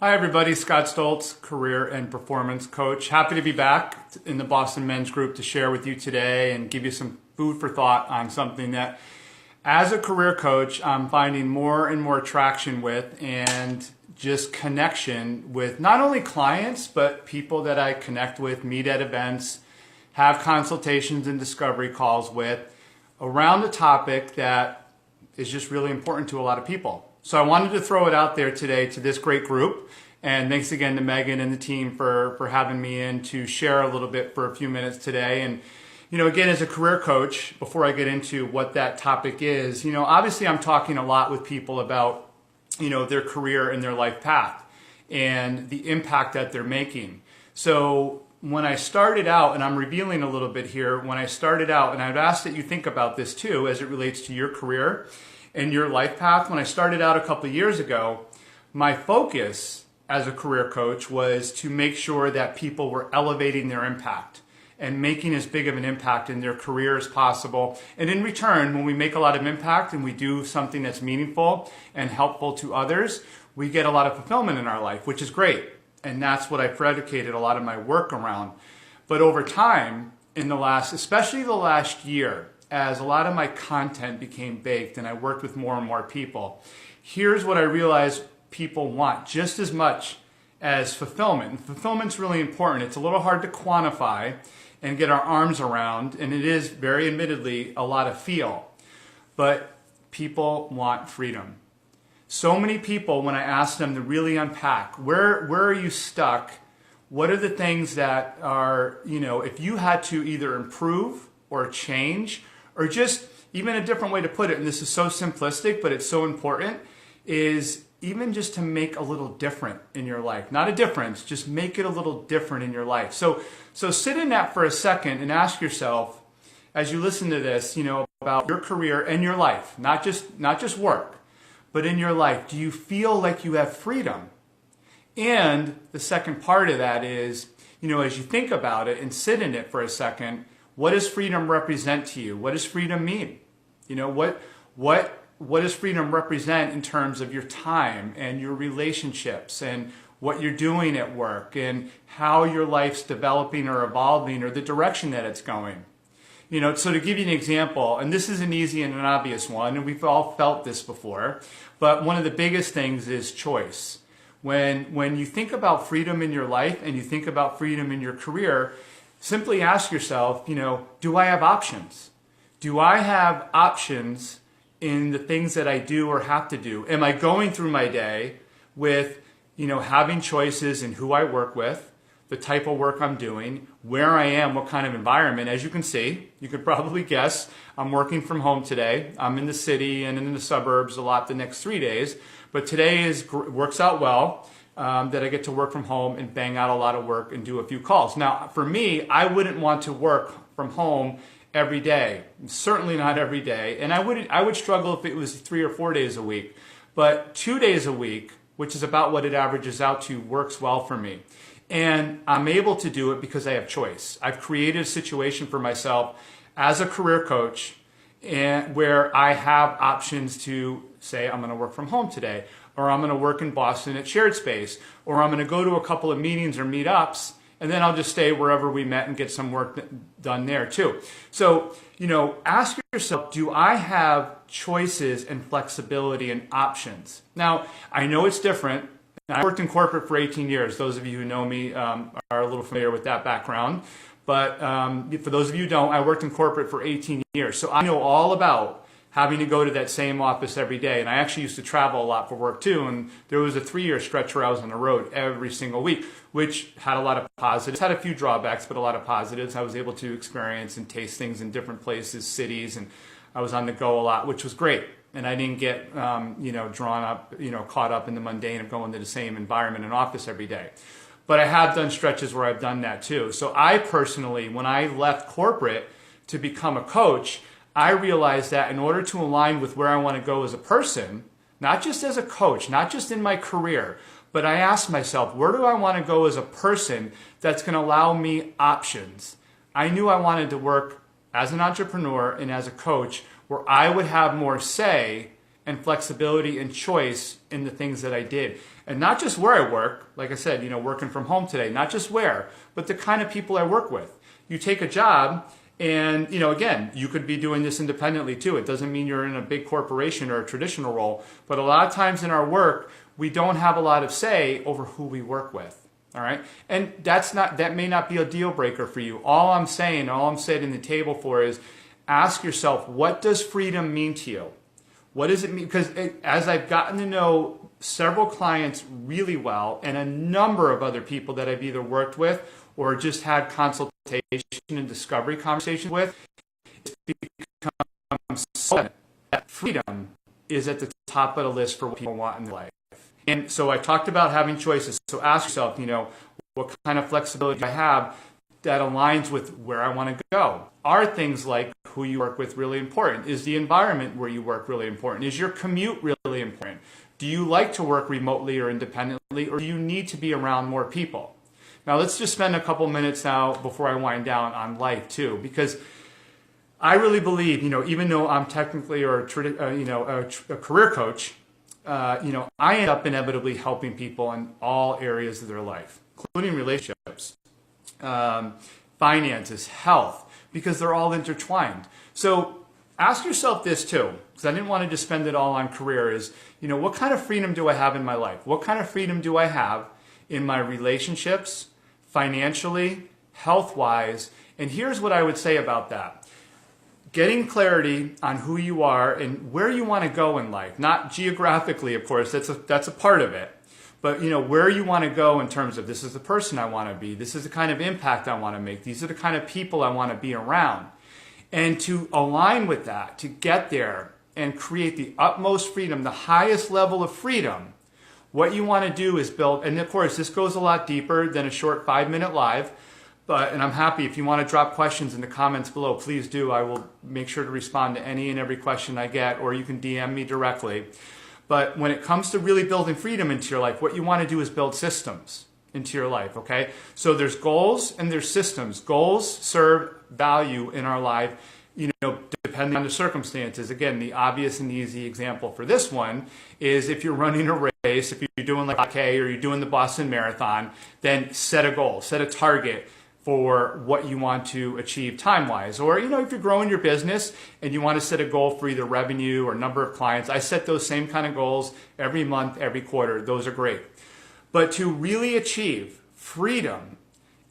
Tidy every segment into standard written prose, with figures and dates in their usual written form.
Hi everybody, Scott Stolze, career and performance coach. Happy to be back in the Boston Men's Group to share with you today and give you some food for thought on something that as a career coach I'm finding more and more traction with, and just connection with not only clients but people that I connect with, meet at events, have consultations and discovery calls with around a topic that is just really important to a lot of people. So I wanted to throw it out there today to this great group. And thanks again to Megan and the team for having me in to share a little bit for a few minutes today. And, again, as a career coach, before I get into what that topic is, obviously I'm talking a lot with people about, their career and their life path and the impact that they're making. So when I started out, and I'm revealing a little bit here, when I started out, and I'd ask that you think about this too as it relates to your career and your life path. When I started out a couple of years ago, my focus as a career coach was to make sure that people were elevating their impact and making as big of an impact in their career as possible. And in return, when we make a lot of impact and we do something that's meaningful and helpful to others, we get a lot of fulfillment in our life, which is great. And that's what I predicated a lot of my work around. But over time, especially the last year, as a lot of my content became baked and I worked with more and more people, here's what I realized people want just as much as fulfillment. And fulfillment's really important. It's a little hard to quantify and get our arms around, and it is very admittedly a lot of feel. But people want freedom. So many people, when I ask them to really unpack, where are you stuck? What are the things that are, if you had to either improve or change, or just even a different way to put it, and this is so simplistic, but it's so important, is even just to make a little different in your life. Not a difference, just make it a little different in your life. So sit in that for a second and ask yourself, as you listen to this, about your career and your life, not just work, but in your life, do you feel like you have freedom? And the second part of that is, as you think about it and sit in it for a second, what does freedom represent to you? What does freedom mean? What does freedom represent in terms of your time and your relationships and what you're doing at work and how your life's developing or evolving or the direction that it's going? So to give you an example, and this is an easy and an obvious one, and we've all felt this before, but one of the biggest things is choice. When you think about freedom in your life and you think about freedom in your career, simply ask yourself, do I have options? Do I have options in the things that I do or have to do? Am I going through my day with, having choices in who I work with, the type of work I'm doing, where I am, what kind of environment? As you can see, you could probably guess, I'm working from home today. I'm in the city and in the suburbs a lot the next 3 days, but today works out well. That I get to work from home and bang out a lot of work and do a few calls. Now, for me, I wouldn't want to work from home every day. Certainly not every day. And I would struggle if it was 3 or 4 days a week. But 2 days a week, which is about what it averages out to, works well for me. And I'm able to do it because I have choice. I've created a situation for myself as a career coach where I have options to say, I'm going to work from home today, or I'm going to work in Boston at Shared Space, or I'm going to go to a couple of meetings or meetups, and then I'll just stay wherever we met and get some work done there too. So, ask yourself, do I have choices and flexibility and options? Now, I know it's different. I worked in corporate for 18 years. Those of you who know me are a little familiar with that background. But for those of you who don't, I worked in corporate for 18 years. So I know all about having to go to that same office every day. And I actually used to travel a lot for work too. And there was a 3-year stretch where I was on the road every single week, which had a lot of positives, had a few drawbacks, but a lot of positives. I was able to experience and taste things in different places, cities, and I was on the go a lot, which was great. And I didn't get, drawn up, caught up in the mundane of going to the same environment and office every day. But I have done stretches where I've done that too. So I personally, when I left corporate to become a coach, I realized that in order to align with where I want to go as a person, not just as a coach, not just in my career, but I asked myself, where do I want to go as a person that's going to allow me options? I knew I wanted to work as an entrepreneur and as a coach where I would have more say and flexibility and choice in the things that I did. And not just where I work, like I said, working from home today, not just where, but the kind of people I work with. You take a job and, again, you could be doing this independently too. It doesn't mean you're in a big corporation or a traditional role, but a lot of times in our work, we don't have a lot of say over who we work with. All right. And that may not be a deal breaker for you. All I'm setting the table for is ask yourself, what does freedom mean to you? What does it mean? Because as I've gotten to know several clients really well and a number of other people that I've either worked with or just had consultation and discovery conversations with, it's become so evident that freedom is at the top of the list for what people want in their life. And so I talked about having choices. So ask yourself, what kind of flexibility do I have that aligns with where I want to go? Are things like who you work with really important? Is the environment where you work really important? Is your commute really important? Do you like to work remotely or independently, or do you need to be around more people? Now let's just spend a couple minutes now before I wind down on life too, because I really believe, even though I'm technically a career coach, I end up inevitably helping people in all areas of their life, including relationships, finances, health, because they're all intertwined. So ask yourself this too, because I didn't want to just spend it all on career, is, what kind of freedom do I have in my life? What kind of freedom do I have in my relationships, financially, health-wise? And here's what I would say about that. Getting clarity on who you are and where you want to go in life, not geographically, of course, that's a part of it, but where you want to go in terms of this is the person I want to be, this is the kind of impact I want to make, these are the kind of people I want to be around. And to align with that, to get there and create the utmost freedom, the highest level of freedom, what you want to do is build, and of course this goes a lot deeper than a short 5-minute live, and I'm happy if you want to drop questions in the comments below, please do. I will make sure to respond to any and every question I get, or you can DM me directly. But when it comes to really building freedom into your life, what you want to do is build systems into your life, okay? So there's goals and there's systems. Goals serve value in our life, depending on the circumstances. Again, the obvious and easy example for this one is if you're running a race, if you're doing like 5K or you're doing the Boston Marathon, then set a goal, set a target for what you want to achieve time-wise. Or, if you're growing your business and you want to set a goal for either revenue or number of clients, I set those same kind of goals every month, every quarter. Those are great. But to really achieve freedom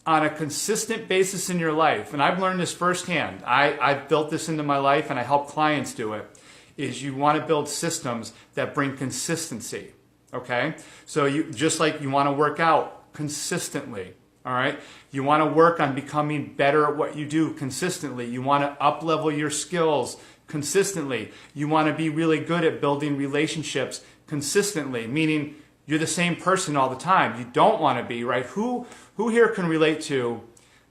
on a consistent basis in your life, and I've learned this firsthand, I've built this into my life and I help clients do it, is you want to build systems that bring consistency, okay? So just like you want to work out consistently, all right? You want to work on becoming better at what you do consistently. You want to up-level your skills consistently. You want to be really good at building relationships consistently, meaning you're the same person all the time. You don't want to be, right? Who here can relate to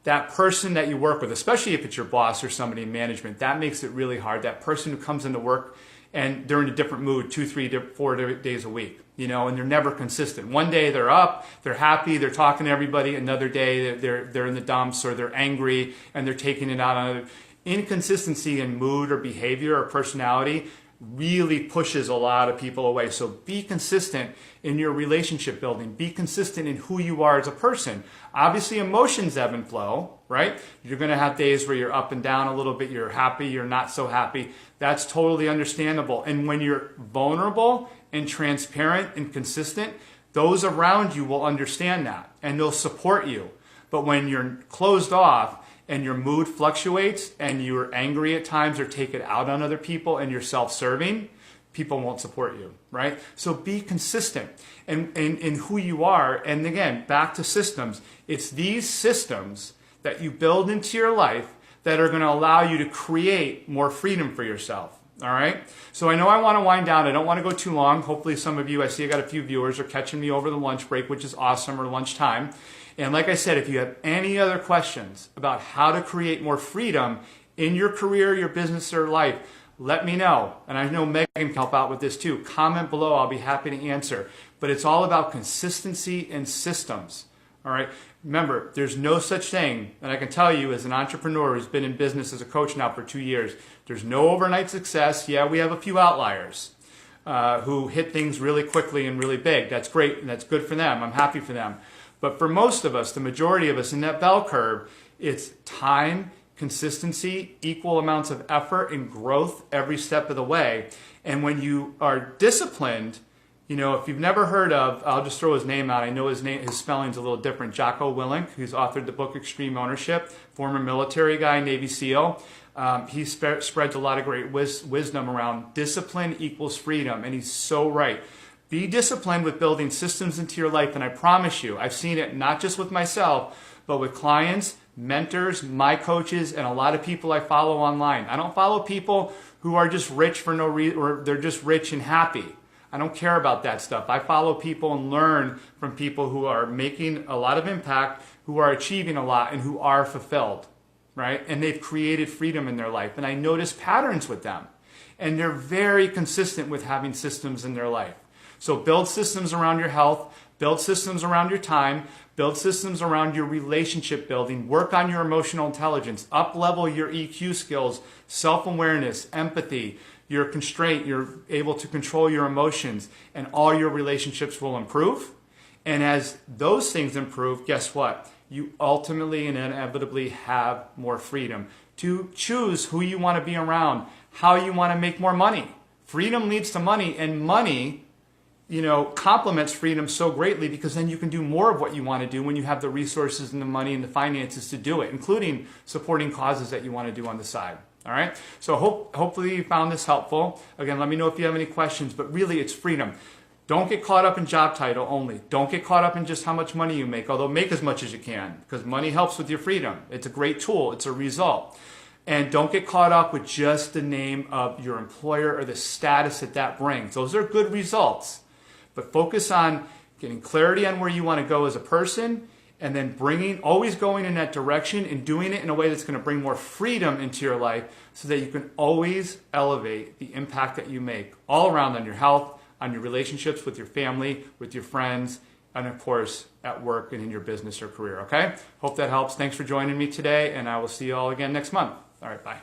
that person that you work with, especially if it's your boss or somebody in management? That makes it really hard. That person who comes into work and they're in a different mood 2, 3, 4 days a week, and they're never consistent. One day they're up, they're happy, they're talking to everybody. Another day they're in the dumps or they're angry and they're taking it out on inconsistency in mood or behavior or personality really pushes a lot of people away. So be consistent in your relationship building. Be consistent in who you are as a person. Obviously, emotions ebb and flow, right? You're going to have days where you're up and down a little bit. You're happy, you're not so happy. That's totally understandable. And when you're vulnerable and transparent and consistent, those around you will understand that and they'll support you. But when you're closed off and your mood fluctuates and you're angry at times or take it out on other people and you're self-serving, people won't support you, right? So be consistent in who you are. And again, back to systems. It's these systems that you build into your life that are going to allow you to create more freedom for yourself. All right. So I know I want to wind down. I don't want to go too long. Hopefully some of you, I see I got a few viewers are catching me over the lunch break, which is awesome, or lunchtime. And like I said, if you have any other questions about how to create more freedom in your career, your business, or life, let me know. And I know Megan can help out with this too. Comment below. I'll be happy to answer. But it's all about consistency and systems. All right. Remember, there's no such thing, and I can tell you as an entrepreneur who's been in business as a coach now for 2 years, there's no overnight success. Yeah, we have a few outliers. who hit things really quickly and really big. That's great, and that's good for them. I'm happy for them. But for most of us, the majority of us in that bell curve, it's time, consistency, equal amounts of effort, and growth every step of the way. And when you are disciplined, you know, if you've never heard of, I'll just throw his name out. I know his spelling's a little different. Jocko Willink, who's authored the book Extreme Ownership, former military guy, Navy SEAL. He spreads a lot of great wisdom around discipline equals freedom, and he's so right. Be disciplined with building systems into your life, and I promise you, I've seen it not just with myself, but with clients, mentors, my coaches, and a lot of people I follow online. I don't follow people who are just rich for no reason, or they're just rich and happy. I don't care about that stuff. I follow people and learn from people who are making a lot of impact, who are achieving a lot, and who are fulfilled, right? And they've created freedom in their life. And I notice patterns with them. And they're very consistent with having systems in their life. So build systems around your health, build systems around your time, build systems around your relationship building, work on your emotional intelligence, up-level your EQ skills, self-awareness, empathy, your constraint, you're able to control your emotions, and all your relationships will improve. And as those things improve, guess what? You ultimately and inevitably have more freedom to choose who you want to be around, how you want to make more money. Freedom leads to money, and money, you know, complements freedom so greatly, because then you can do more of what you want to do when you have the resources and the money and the finances to do it, including supporting causes that you want to do on the side. All right, so hopefully you found this helpful. Again, let me know if you have any questions, but really it's freedom. Don't get caught up in job title only. Don't get caught up in just how much money you make, although make as much as you can, because money helps with your freedom. It's a great tool. It's a result. And don't get caught up with just the name of your employer or the status that brings. Those are good results. But focus on getting clarity on where you want to go as a person, and then always going in that direction and doing it in a way that's going to bring more freedom into your life, so that you can always elevate the impact that you make all around on your health, on your relationships with your family, with your friends, and of course at work and in your business or career. Okay? Hope that helps. Thanks for joining me today, and I will see you all again next month. All right, bye.